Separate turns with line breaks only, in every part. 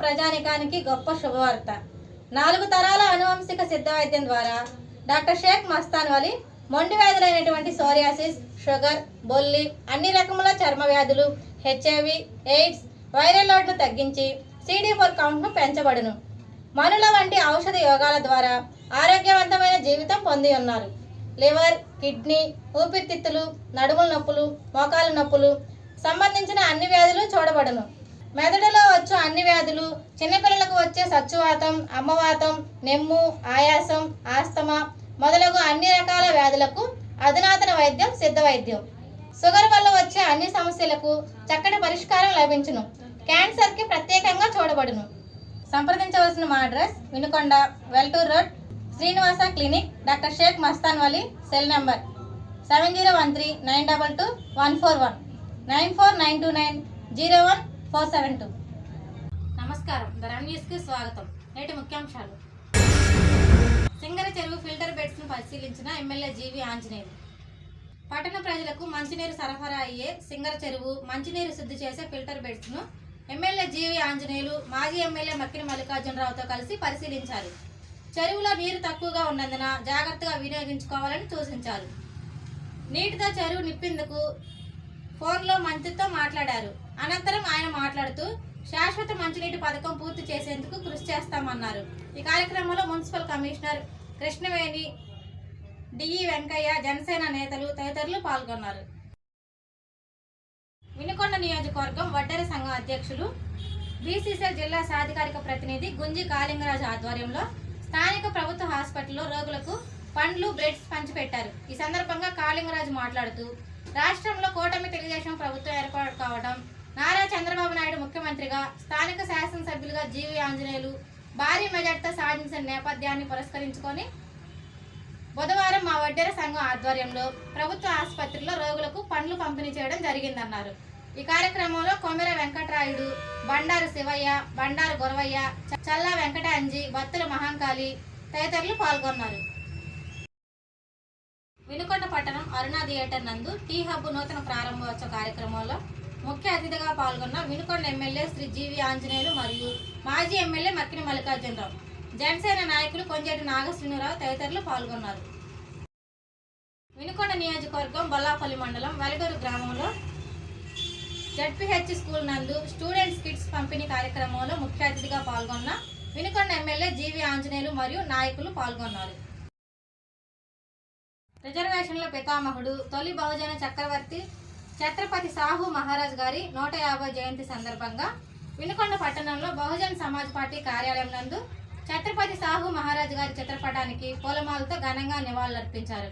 ప్రజానికానికి గొప్ప శుభవార్త. 4 తరాల అనువంశిక సిద్ధ వైద్యం ద్వారా డాక్టర్ షేక్ మస్తాన్ వలి మొండి వ్యాధులైనటువంటి సోరియాసిస్, షుగర్, బొల్లి, అన్ని రకముల చర్మ వ్యాధులు, హెచ్ఐవి, ఎయిడ్స్, వైరల్ లోడ్ను తగ్గించి CD4 కౌంట్ను పెంచబడును. మనుల వంటి ఔషధ యోగాల ద్వారా ఆరోగ్యవంతమైన జీవితం పొంది ఉన్నారు. లివర్, కిడ్నీ, ఊపిరితిత్తులు, నడుముల నొప్పులు, మోకాల నొప్పులు సంబంధించిన అన్ని వ్యాధులు చూడబడును. మెదడులో వచ్చు అన్ని వ్యాధులు, చిన్నపిల్లలకు వచ్చే సచ్చువాతం, అమ్మవాతం, నెమ్ము, ఆయాసం, ఆస్తమా మొదలగు అన్ని రకాల వ్యాధులకు అధునాతన వైద్యం సిద్ధ వైద్యం. షుగర్ వల్ల వచ్చే అన్ని సమస్యలకు చక్కటి పరిష్కారం లభించును. క్యాన్సర్కి ప్రత్యేకంగా చూడబడును. సంప్రదించవలసిన మా address Vinukonda, Veltur road, Srinivasa clinic, doctor Shaik Mastan Vali. Cell number 7013922141 9492901472. నమస్కారం, ధరణ్ న్యూస్కి స్వాగతం. నేటి ముఖ్యాంశాలు. సింగర చెరువు ఫిల్టర్ బెడ్స్ను పరిశీలించిన ఎమ్మెల్యే జీవి ఆంజనేయులు. పట్టణ ప్రజలకు మంచినీరు సరఫరా అయ్యే సింగర చెరువు మంచినీరు శుద్ధి చేసే ఫిల్టర్ బెడ్స్ను ఎమ్మెల్యే జీవి ఆంజనేయులు మాజీ ఎమ్మెల్యే మక్కిన మల్లికార్జునరావుతో కలిసి పరిశీలించారు. చెరువులో నీరు తక్కువగా ఉన్నందున జాగ్రత్తగా వినియోగించుకోవాలని సూచించారు. నీటితో చెరువు నింపేందుకు ఫోన్లో మంత్రితో మాట్లాడారు. అనంతరం ఆయన మాట్లాడుతూ శాశ్వత మంచినీటి పథకం పూర్తి చేసేందుకు కృషి చేస్తామన్నారు. ఈ కార్యక్రమంలో municipal commissioner Krishnaveni, DE Venkaiah, Janasena నేతలు తదితరులు పాల్గొన్నారు. వినుకొండ నియోజకవర్గం వడ్డెర సంఘం అధ్యక్షులు బీసీసీఎల్ జిల్లా సాధికారిక ప్రతినిధి గుంజి కాళింగరాజు ఆధ్వర్యంలో స్థానిక ప్రభుత్వ హాస్పిటల్లో రోగులకు పండ్లు, బ్రెడ్స్ పంచిపెట్టారు. ఈ సందర్భంగా కాళింగరాజు మాట్లాడుతూ రాష్ట్రంలో కూటమి తెలుగుదేశం ప్రభుత్వం ఏర్పాటు కావడం, నారా చంద్రబాబు నాయుడు ముఖ్యమంత్రిగా, స్థానిక శాసనసభ్యులుగా జీవి ఆంజనేయులు భారీ మెజార్టీతో సాధించిన నేపథ్యాన్ని పురస్కరించుకొని బుధవారం మా వడ్డెర సంఘం ఆధ్వర్యంలో ప్రభుత్వ ఆసుపత్రిలో రోగులకు పండ్లు పంపిణీ చేయడం జరిగిందన్నారు. ఈ కార్యక్రమంలో కొమెర వెంకటరాయుడు, బండారు శివయ్య, బండారు గొరవయ్య, చల్లా వెంకటాంజి, బత్తుల మహాంకాళి తదితరులు పాల్గొన్నారు. వినుకొండ పట్టణం అరుణ థియేటర్ నందు టీ హబ్ నూతన ప్రారంభోత్సవ కార్యక్రమంలో ముఖ్య అతిథిగా పాల్గొన్న వినుకొండ ఎమ్మెల్యే శ్రీ జీవి ఆంజనేయులు మరియు మాజీ ఎమ్మెల్యే మక్కిన మల్లికార్జునరావు, జనసేన నాయకులు కొంజేటి నాగశ్రీనురావు తదితరులు పాల్గొన్నారు. వినుకొండ నియోజకవర్గం బొల్లాపల్లి మండలం వెలగూరు గ్రామంలో జడ్పీహెచ్ స్కూల్ నందు స్టూడెంట్స్ కిట్స్ పంపిణీ కార్యక్రమంలో ముఖ్య అతిథిగా పాల్గొన్న వినుకొండ ఎమ్మెల్యే జీవి ఆంజనేయులు మరియు నాయకులు పాల్గొన్నారు. రిజర్వేషన్ల పితామహుడు, తొలి బహుజన చక్రవర్తి ఛత్రపతి సాహు మహారాజ్ గారి 150వ జయంతి సందర్భంగా వినుకొండ పట్టణంలో బహుజన్ సమాజ్ పార్టీ కార్యాలయం నందు ఛత్రపతి సాహు మహారాజ్ గారి చిత్రపటానికి పూలమాలతో ఘనంగా నివాళులర్పించారు.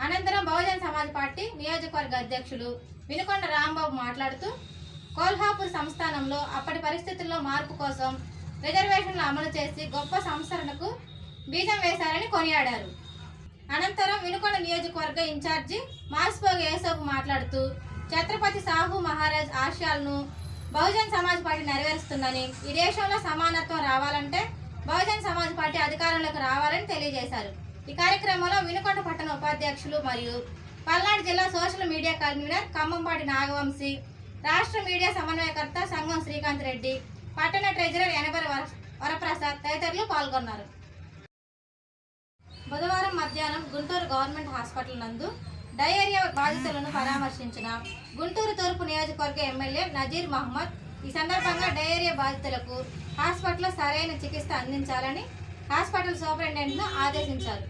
అనంతరం బహుజన్ సమాజ్ పార్టీ నియోజకవర్గ అధ్యక్షులు వినుకొండ రాంబాబు మాట్లాడుతూ కోల్హాపూర్ సంస్థానంలో అప్పటి పరిస్థితుల్లో మార్పు కోసం రిజర్వేషన్లు అమలు చేసి గొప్ప సంస్కరణకు బీజం వేశారని కొనియాడారు. అనంతరం వినుకొండ నియోజకవర్గ ఇన్ఛార్జి మాస్పోగ్ యేసోబు మాట్లాడుతూ ఛత్రపతి సాహు మహారాజ్ ఆశయాలను బహుజన్ సమాజ్ పార్టీ నెరవేరుస్తుందని, ఈ దేశంలో సమానత్వం రావాలంటే బహుజన్ సమాజ్ పార్టీ అధికారంలోకి రావాలని తెలియజేశారు. ఈ కార్యక్రమంలో వినుకొండ పట్టణ ఉపాధ్యక్షులు మరియు పల్నాడు జిల్లా social media convener Khammampati Nagavamshi, రాష్ట్ర మీడియా సమన్వయకర్త సంఘం శ్రీకాంత్ రెడ్డి, పట్టణ ట్రెజరర్ ఎనబరి వరప్రసాద్ తదితరులు పాల్గొన్నారు. బుధవారం మధ్యాహ్నం గుంటూరు గవర్నమెంట్ హాస్పిటల్ నందు డయేరియా బాధితులను పరామర్శించిన గుంటూరు తూర్పు నియోజకవర్గ ఎమ్మెల్యే నజీర్ మహమ్మద్ ఈ సందర్భంగా డయేరియా బాధితులకు హాస్పిటల్లో సరైన చికిత్స అందించాలని హాస్పిటల్ సూపరింటెండెంట్ను ఆదేశించారు.